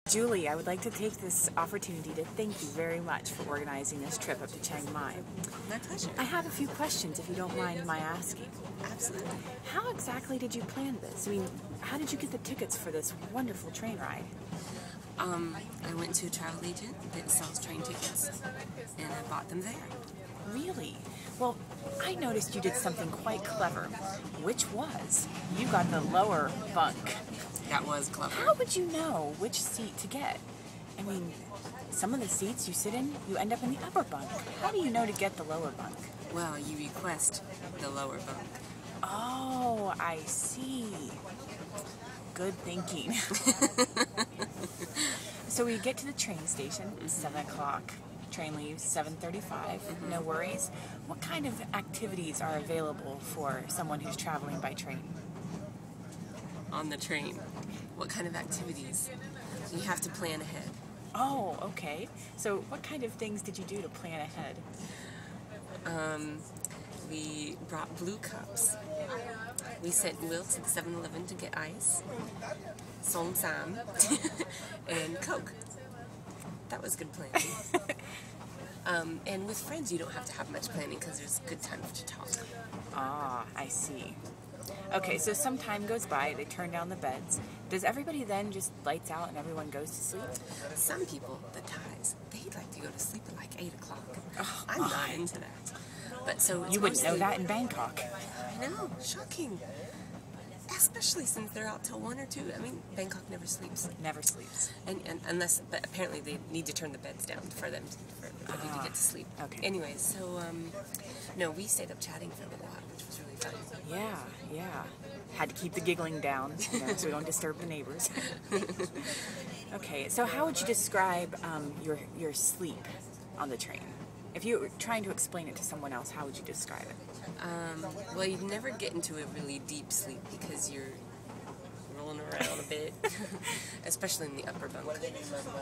Julie, I would like to take this opportunity to thank you very much for organizing this trip up to Chiang Mai. My pleasure. I have a few questions, if you don't mind my asking. Absolutely. How exactly did you plan this? I mean, how did you get the tickets for this wonderful train ride? I went to a travel agent that sells train tickets, and I bought them there. Really? Well, I noticed you did something quite clever, which was you got the lower bunk. That was clever. How would you know which seat to get? I mean, some of the seats you sit in, you end up in the upper bunk. How do you know to get the lower bunk? Well, you request the lower bunk. Oh, I see. Good thinking. So we get to the train station, 7 o'clock. Train leaves 7:35. No worries. What kind of activities are available for someone who's traveling by train? On the train. What kind of activities? You have to plan ahead. Oh, okay. So what kind of things did you do to plan ahead? We brought blue cups. We sent Will to the 7-Eleven to get ice, song sam, and Coke. That was good planning. And with friends, you don't have to have much planning because there's good time to talk. Ah, I see. Okay, so some time goes by, they turn down the beds. Does everybody then just lights out and everyone goes to sleep? Some people, the Thais, they'd like to go to sleep at like 8 o'clock. Oh, I'm not into that. But so it's you wouldn't know mostly- that in Bangkok. I know, shocking. Especially since they're out till 1 or 2. I mean, Bangkok never sleeps. Never sleeps. And unless, but apparently they need to turn the beds down for them to get to sleep. Okay. Anyways, so no, we stayed up chatting for a little while, which was really fun. Yeah. Had to keep the giggling down, so we don't disturb the neighbors. Okay, so how would you describe your sleep on the train? If you were trying to explain it to someone else, how would you describe it? Well, you never get into a really deep sleep because you're rolling around a bit, especially in the upper bunk.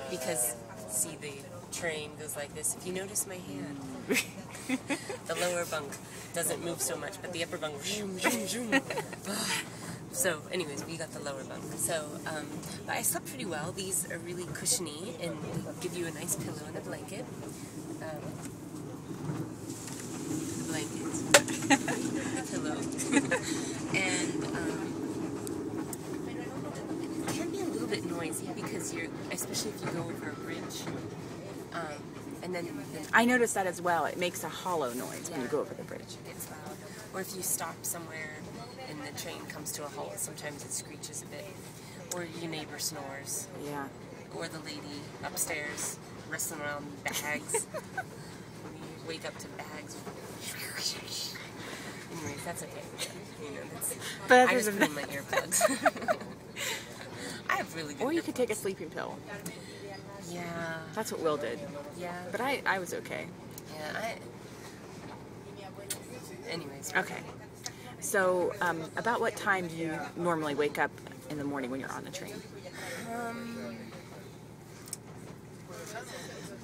Because, see, the train goes like this. If you notice my hand, the lower bunk doesn't move so much, but the upper bunk, zoom, zoom, zoom. So, anyways, we got the lower bunk. So, but I slept pretty well. These are really cushiony and they give you a nice pillow and a blanket. Pillow. And it can be a little bit noisy because especially if you go over a bridge. And then I noticed that as well. It makes a hollow noise when you go over the bridge. It gets loud. Or if you stop somewhere and the train comes to a halt, sometimes it screeches a bit. Or your neighbor snores. Yeah. Or the lady upstairs wrestling around bags. You wake up to bags. Anyways, that's okay. You know, But I just put in my earplugs. I have really good Or you earplugs. could take a sleeping pill. Yeah. That's what Will did. Yeah. But I was okay. Yeah, anyways. Okay. So, about what time do you normally wake up in the morning when you're on the train?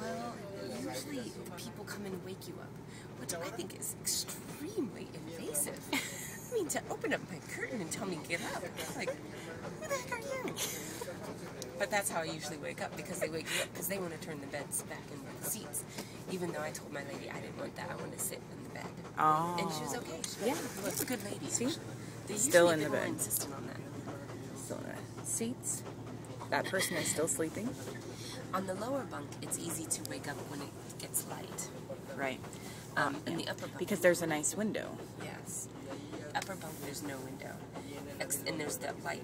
Well, usually the people come and wake you up, which I think is extremely invasive. I mean, to open up my curtain and tell me get up. Like, who the heck are you? But that's how I usually wake up, because they wake you up because they want to turn the beds back in the seats. Even though I told my lady I didn't want that, I wanted to sit in the bed. Oh. And she was okay. She's a good lady. See? Actually. They're Still usually in the a bit more bed. insistent on that. Still in the seats. That person is still sleeping. On the lower bunk, it's easy to wake up when it gets light. Right. In the upper bunk. Because there's a nice window. Yes. Upper bunk, there's no window. And there's that light.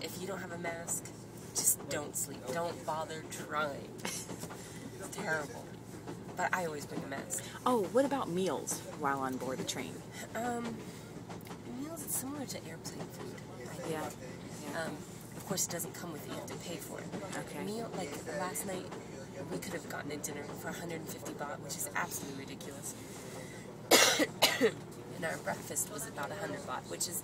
If you don't have a mask, just don't sleep. Don't bother trying. It's terrible. But I always bring a mask. Oh, what about meals while on board a train? Meals, it's similar to airplane food. I think. Yeah. Of course, it doesn't come with it. You have to pay for it. Okay. Meal, like last night, we could have gotten a dinner for 150 baht, which is absolutely ridiculous. And our breakfast was about 100 baht, which is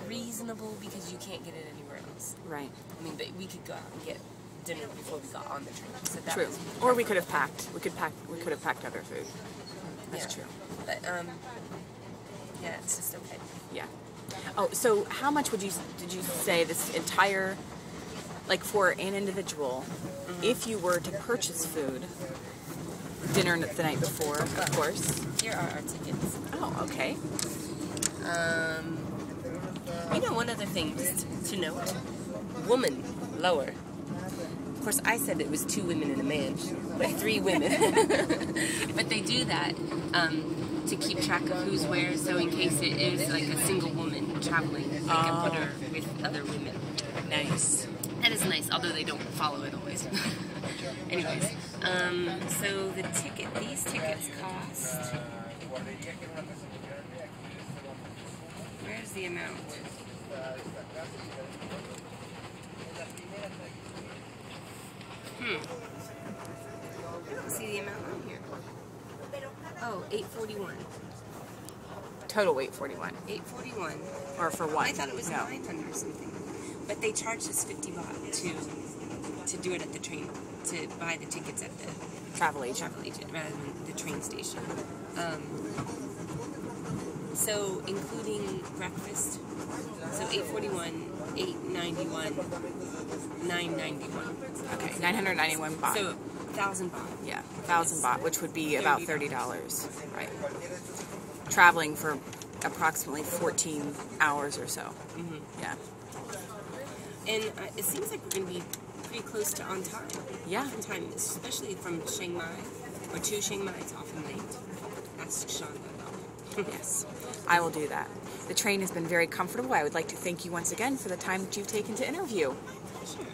reasonable because you can't get it anywhere else. Right. I mean, but we could go out and get dinner before we got on the train. So that True. was Or we could have packed. We could have packed other food. That's yeah. true. But yeah, it's just okay. Yeah. Oh, so how much did you say this entire like for an individual, if you were to purchase food, dinner the night before, of course. Here are our tickets. Oh, okay. One other thing just to note. Woman, lower. Of course, I said it was 2 women and a man, but 3 women. But they do that to keep track of who's where, so in case it is like a single woman traveling, they can put her with other women. Nice. That is nice, although they don't follow it always. Anyways, so these tickets cost... Where's the amount? I don't see the amount on here. Oh, $841. Total weight 41. $841. Or for one? I thought it was 900 or something. But they charged us 50 baht to do it at the train, to buy the tickets at the Travel agent. rather than the train station. So including breakfast, so $841, $891, $991. Okay, 991 baht. So 1,000 baht. Yeah, 1,000 baht, which would be about $30. Right. Traveling for approximately 14 hours or so. Yeah. And it seems like we're going to be pretty close to on time. Yeah. On time, especially from Chiang Mai, or to Chiang Mai, it's often late. Ask Shonda about it. Yes, I will do that. The train has been very comfortable. I would like to thank you once again for the time that you've taken to interview. Sure.